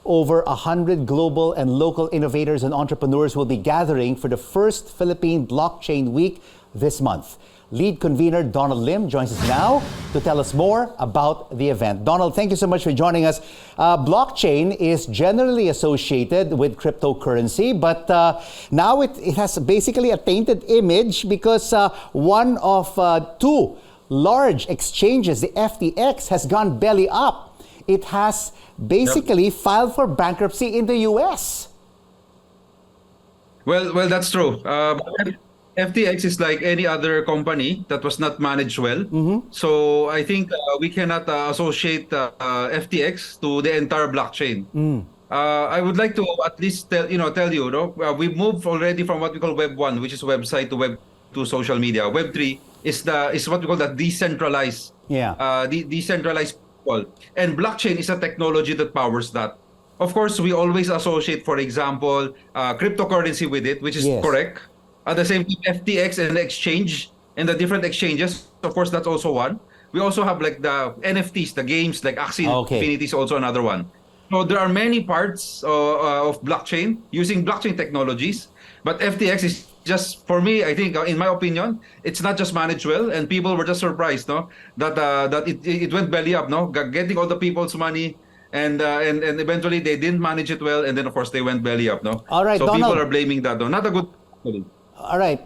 over 100 global and local innovators and entrepreneurs will be gathering for the first Philippine Blockchain Week this month. Lead convener Donald Lim joins us now to tell us more about the event. Donald, thank you so much for joining us. Blockchain is generally associated with cryptocurrency, but now it has basically a tainted image because one of two large exchanges, the FTX, has gone belly up. It has basically filed for bankruptcy in the US. Well, that's true. FTX is like any other company that was not managed well. So I think we cannot associate FTX to the entire blockchain. I would like to at least tell you, we moved already from what we call Web 1, which is website, to Web 2, social media. Web 3 is what we call the decentralized. Decentralized people. And blockchain is a technology that powers that. Of course, we always associate, for example, cryptocurrency with it, which is correct. At the same time, FTX and the exchange and the different exchanges, of course, that's also one. We also have like the NFTs, the games like Axie Infinity is also another one. So there are many parts of blockchain using blockchain technologies, but FTX is just, for me, I think, in my opinion, it's not just managed well, and people were just surprised, that it went belly up, getting all the people's money. And eventually they didn't manage it well, and then of course they went belly up, All right, so Donald, people are blaming that, though. Not a good. All right.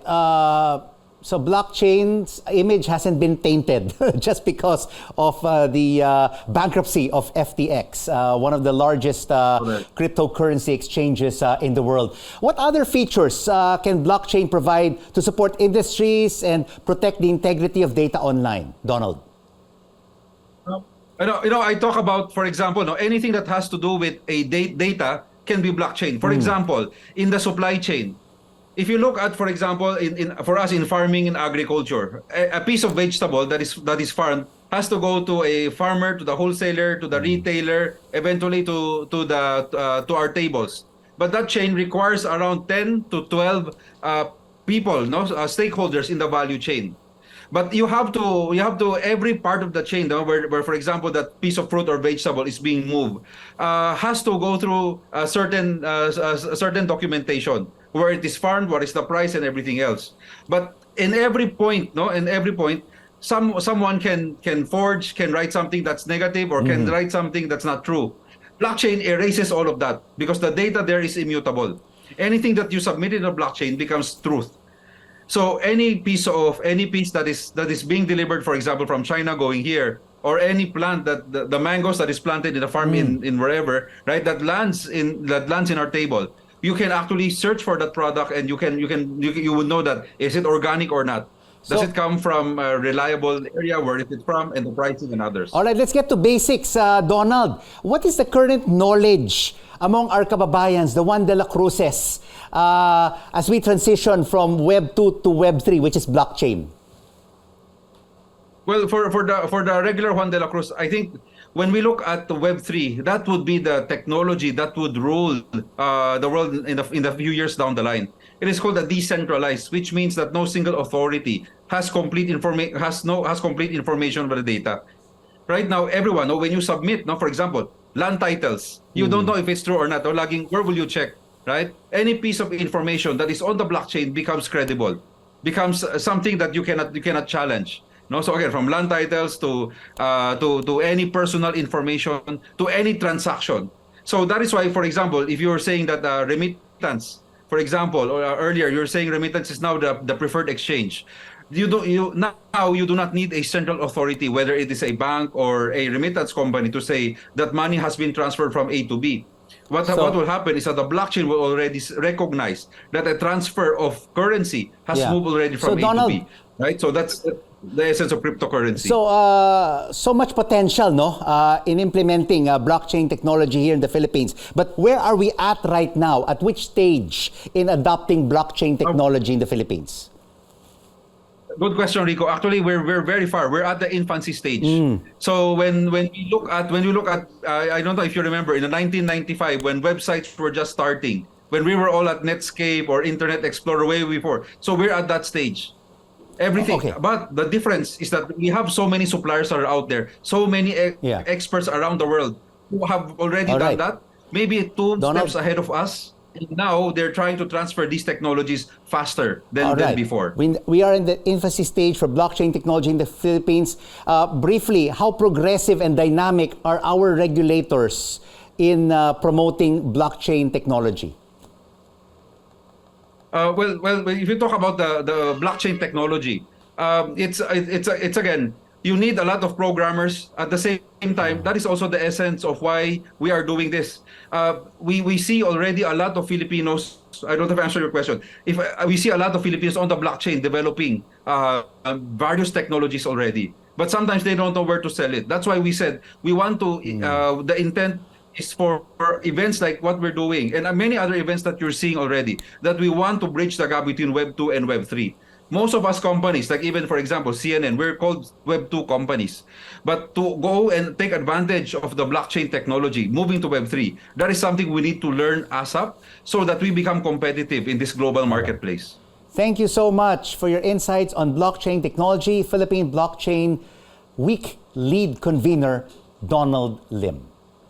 So blockchain's image hasn't been tainted just because of the bankruptcy of FTX, one of the largest cryptocurrency exchanges in the world. What other features can blockchain provide to support industries and protect the integrity of data online, Donald? I talk about, for example, anything that has to do with a data can be blockchain. For example, in the supply chain, if you look at, for example, for us in farming and agriculture, a piece of vegetable that is farmed has to go to a farmer, to the wholesaler, to the retailer, eventually to our tables. But that chain requires around 10 to 12 people, stakeholders in the value chain. But you have to every part of the chain, where for example that piece of fruit or vegetable is being moved, has to go through a certain documentation, where it is farmed, what is the price, and everything else. But in every point, someone can forge, can write something that's negative, or can write something that's not true. Blockchain erases all of that because the data there is immutable. Anything that you submit in a blockchain becomes truth. So any piece that is being delivered, for example, from China going here, or any plant that the mangoes that is planted in a farm in wherever, right, that lands in our table, you can actually search for that product, and you would know that is it organic or not. Does it come from a reliable area? Where is it from? And the pricing and others. All right, let's get to basics, Donald. What is the current knowledge among our kababayans, the Juan de la Cruzes, as we transition from Web 2 to Web 3, which is blockchain? Well, for the regular Juan de la Cruz, I think when we look at the Web 3, that would be the technology that would rule the world in the few years down the line. It is called a decentralized, which means that no single authority has complete information about the data. Right now, everyone, when you submit, for example, land titles, you don't know if it's true or not. Where will you check? Right? Any piece of information that is on the blockchain becomes credible, becomes something that you cannot challenge. So again, from land titles to any personal information, to any transaction. So that is why, for example, if you were saying that remittance, for example, or earlier you were saying remittance is now the preferred exchange. You do not need a central authority, whether it is a bank or a remittance company, to say that money has been transferred from A to B. What will happen is that the blockchain will already recognize that a transfer of currency has moved already from A to B. Right? So that's the essence of cryptocurrency. So much potential, in implementing blockchain technology here in the Philippines. But where are we at right now? At which stage in adopting blockchain technology in the Philippines? Good question, Rico. Actually, we're very far. We're at the infancy stage. So when you look at, I don't know if you remember, in the 1995 when websites were just starting, when we were all at Netscape or Internet Explorer way before. So we're at that stage. Everything. But the difference is that we have so many suppliers that are out there, so many experts around the world who have already done that. maybe two Donald? steps ahead of us. And now they're trying to transfer these technologies faster All than right. before. We are in the infancy stage for blockchain technology in the Philippines. Briefly, how progressive and dynamic are our regulators in promoting blockchain technology? Well, if you talk about the blockchain technology, it's again, you need a lot of programmers at the same time. That is also the essence of why we are doing this. We see already a lot of Filipinos. I don't have to answer your question. If we see a lot of Filipinos on the blockchain developing various technologies already, but sometimes they don't know where to sell it. That's why we said we want to. The intent is for events like what we're doing and many other events that you're seeing already, that we want to bridge the gap between Web 2 and Web 3. Most of us companies, like even for example CNN, we're called Web 2 companies. But to go and take advantage of the blockchain technology, moving to Web 3, that is something we need to learn ASAP so that we become competitive in this global marketplace. Thank you so much for your insights on blockchain technology. Philippine Blockchain Week lead convener, Donald Lim.